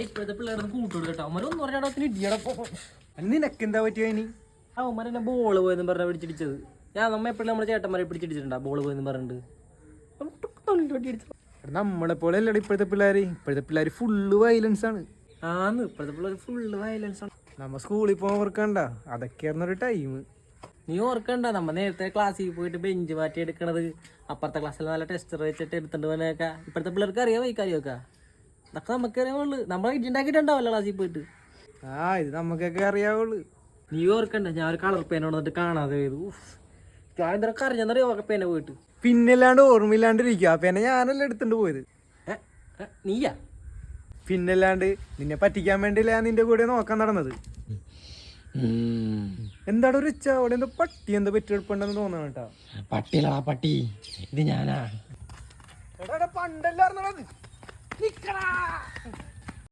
ഇപ്പോഴത്തെ പിള്ളേരുടെ കൂട്ടുകൊടു കേട്ടോ അവന്മാരൊന്നും പറഞ്ഞാടത്തിന് ഇടിയടപ്പം. നിനക്കെന്താ പറ്റിയ ഇനി? അവന്മാരെന്നെ ബോള് പോയെന്ന് പറഞ്ഞാൽ പിടിച്ചിടിച്ചത്. ഞാൻ നമ്മ എപ്പോഴും നമ്മുടെ ചേട്ടന്മാരെ പിടിച്ചിടിച്ചിട്ടുണ്ടാ ബോള് പോയെന്ന് പറഞ്ഞിട്ട്. നമ്മളെ പോലെ അല്ലടാ ഇപ്പോഴത്തെ പിള്ളേര് ഫുള്ള് വയലൻസ് ആണ്. ആന്ന് ഇപ്പോഴത്തെ പിള്ളേർ ഫുള്ള് വയലൻസ് ആണ്. നമ്മ സ്കൂളിൽ പോകാൻ ഓർക്കണ്ട, അതൊക്കെയായിരുന്നൊരു ടൈം. നീ ഓർക്കണ്ട, നമ്മ നേരത്തെ ക്ലാസ്സിൽ പോയിട്ട് ബെഞ്ച് മാറ്റി എടുക്കണത്, അപ്പുറത്തെ ക്ലാസ്സിൽ നല്ല ടെസ്റ്റർ വെച്ചിട്ട് എടുത്തിട്ട് പോകാനൊക്കെ ഇപ്പോഴത്തെ പിള്ളേർക്ക് അറിയാമോ? ഈ കാര്യമൊക്കെ അതൊക്കെ നമുക്ക് അറിയാവുള്ളൂ. നമ്മളെ ഇട്ടുണ്ടാക്കിയിട്ടുണ്ടാവല്ലോ ക്ലാസ്സിൽ പോയിട്ട്. ഇത് നമുക്കൊക്കെ അറിയാവുള്ളൂ. നീ ഓർക്കണ്ട, ഞാൻ ഒരു കളർ പേന വന്നിട്ട് കാണാതെ ചെയ്തു. ഞാൻ എന്തൊക്കെ അറിഞ്ഞെന്നറിയോ പേന പോയിട്ട്. പിന്നല്ലാണ്ട് ഓർമ്മയില്ലാണ്ടിരിക്കുക. ആ പേന ഞാനല്ല എടുത്തിട്ട് പോയത്. നീയാ? പിന്നല്ലാണ്ട് നിന്നെ പറ്റിക്കാൻ വേണ്ടിയില്ല ഞാൻ നിന്റെ കൂടെ നോക്കാൻ നടന്നത്. എന്താണ് ഒരു അവിടെ എന്തോ പട്ടി എന്തോ പറ്റിയെടുപ്പുണ്ടെന്ന് തോന്നണം കേട്ടാ. പട്ടിയിലാ പട്ടി, ഇത് ഞാനാ. പണ്ടല്ലായിരുന്നത്.